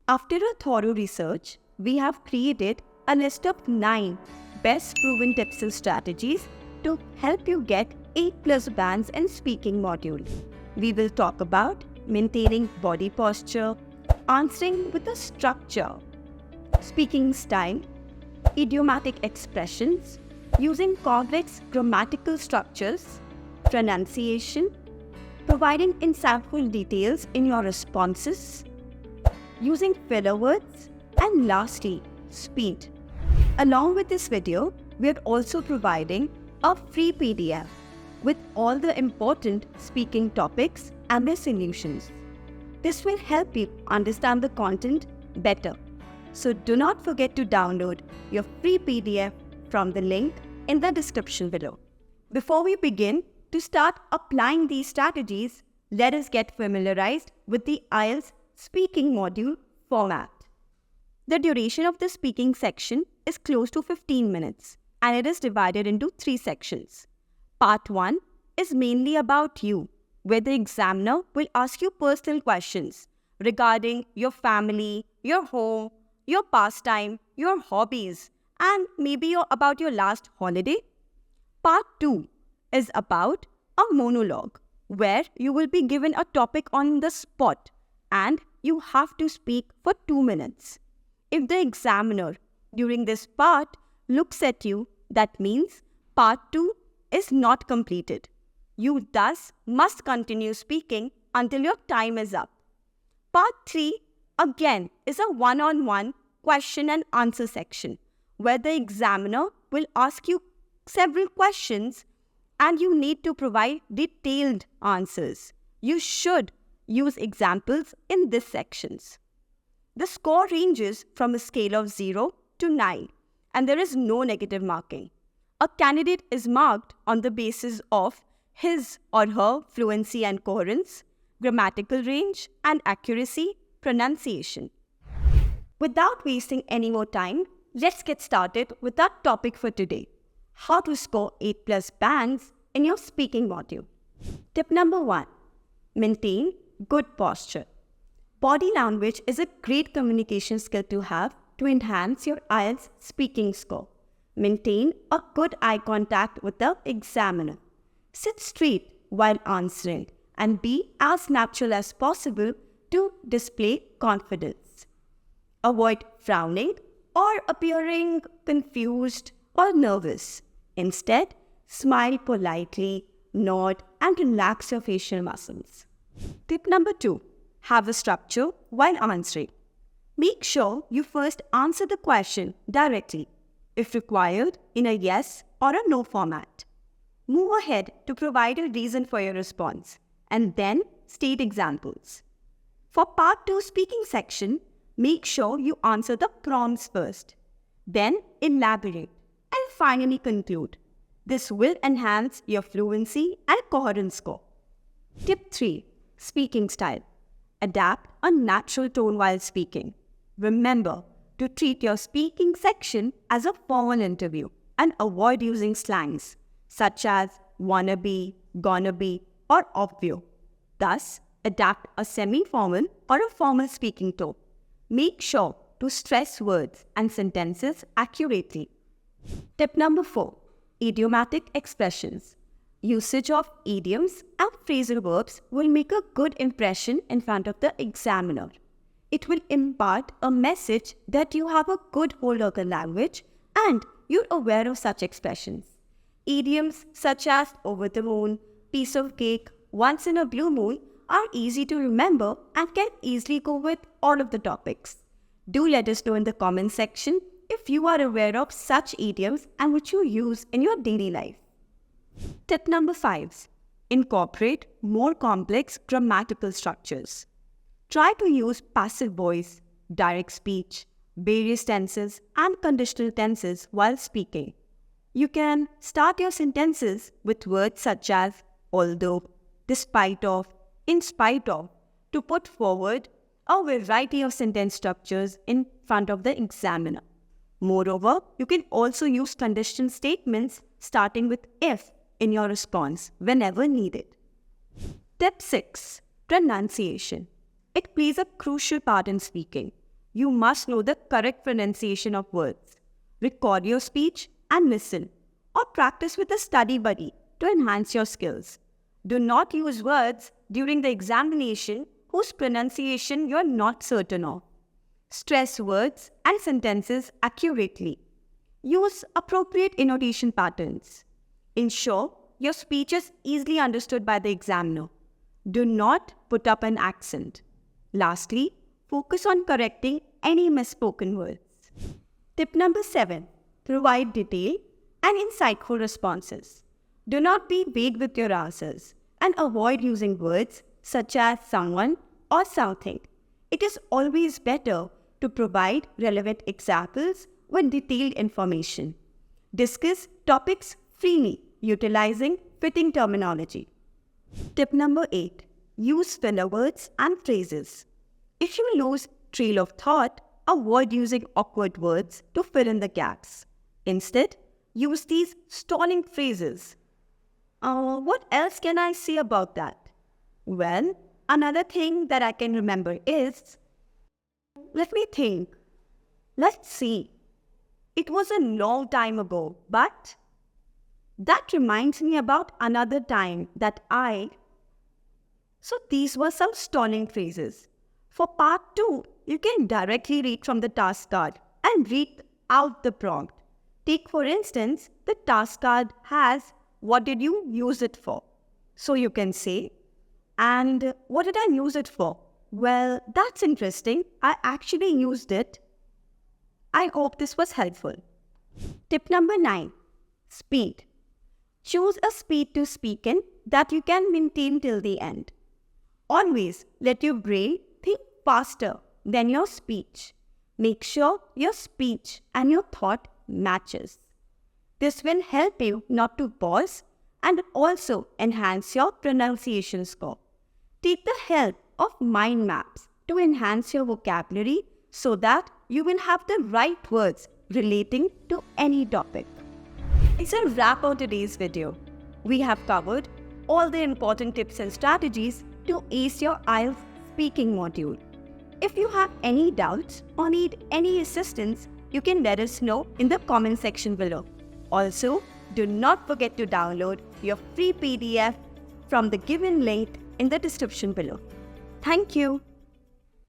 After a thorough research, we have created a list of 9 best proven tips and strategies to help you get 8+ bands in speaking module. We will talk about maintaining body posture, answering with a structure, speaking style, idiomatic expressions, using complex grammatical structures, pronunciation, providing insightful details in your responses, using filler words, and lastly, speed. Along with this video, we are also providing a free PDF with all the important speaking topics and their solutions. This will help you understand the content better. So do not forget to download your free PDF from the link in the description below. Before we begin, to start applying these strategies, let us get familiarized with the IELTS Speaking module format. The duration of the speaking section is close to 15 minutes and it is divided into 3 sections. Part 1 is mainly about you, where the examiner will ask you personal questions regarding your family, your home, your pastime, your hobbies, and maybe about your last holiday. Part 2 is about a monologue, where you will be given a topic on the spot and you have to speak for 2 minutes. If the examiner during this part looks at you, that means part 2 is not completed. You thus must continue speaking until your time is up. Part 3 again is a one-on-one question and answer section, where the examiner will ask you several questions and you need to provide detailed answers. You should use examples in these sections. The score ranges from a scale of 0 to 9 and there is no negative marking. A candidate is marked on the basis of his or her fluency and coherence, grammatical range and accuracy, pronunciation. Without wasting any more time, let's get started with our topic for today: how to score 8+ bands in your speaking module. Tip number 1. Maintain good posture. Body language is a great communication skill to have to enhance your IELTS speaking score. Maintain a good eye contact with the examiner. Sit straight while answering and be as natural as possible to display confidence. Avoid frowning or appearing confused or nervous. Instead, smile politely, nod, and relax your facial muscles. Tip number 2. Have a structure while answering. Make sure you first answer the question directly, if required, in a yes or a no format. Move ahead to provide a reason for your response and then state examples. For part 2 speaking section, make sure you answer the prompts first, then elaborate, and finally conclude. This will enhance your fluency and coherence score. Tip 3. Speaking style. Adapt a natural tone while speaking. Remember to treat your speaking section as a formal interview and avoid using slangs such as wanna be, gonna be, or obvio. Thus, adapt a semi-formal or a formal speaking tone. Make sure to stress words and sentences accurately. Tip number 4. Idiomatic expressions. Usage of idioms and phrasal verbs will make a good impression in front of the examiner. It will impart a message that you have a good hold of the language and you're aware of such expressions. Idioms such as over the moon, piece of cake, once in a blue moon are easy to remember and can easily go with all of the topics. Do let us know in the comment section if you are aware of such idioms and which you use in your daily life. Tip number 5. Incorporate more complex grammatical structures. Try to use passive voice, direct speech, various tenses, and conditional tenses while speaking. You can start your sentences with words such as although, despite of, in spite of, to put forward a variety of sentence structures in front of the examiner. Moreover, you can also use conditional statements starting with if in your response whenever needed. Tip 6. Pronunciation. It plays a crucial part in speaking. you must know the correct pronunciation of words. Record your speech and listen, or practice with a study buddy to enhance your skills. Do not use words during the examination whose pronunciation you are not certain of. Stress words and sentences accurately. Use appropriate intonation patterns. Ensure your speech is easily understood by the examiner. Do not put up an accent. Lastly, focus on correcting any misspoken words. Tip number 7. Provide detailed and insightful responses. Do not be vague with your answers and avoid using words such as someone or something. It is always better to provide relevant examples with detailed information. Discuss topics freely, utilizing fitting terminology. Tip number 8. Use filler words and phrases. If you lose trail of thought, avoid using awkward words to fill in the gaps. Instead, use these stalling phrases. What else can I say about that? Well, another thing that I can remember is, let me think. Let's see. It was a long time ago, but that reminds me about another time that So these were some stalling phrases. For part 2, you can directly read from the task card and read out the prompt. Take for instance, the task card has, what did you use it for? So you can say, and what did I use it for? Well, that's interesting. I actually used it. I hope this was helpful. Tip number 9. Speed. Choose a speed to speak in that you can maintain till the end. Always let your brain think faster than your speech. Make sure your speech and your thought matches. This will help you not to pause and also enhance your pronunciation score. Take the help of mind maps to enhance your vocabulary so that you will have the right words relating to any topic. It's a wrap on today's video. We have covered all the important tips and strategies to ace your IELTS speaking module. If you have any doubts or need any assistance, you can let us know in the comment section below. Also, do not forget to download your free PDF from the given link in the description below. Thank you.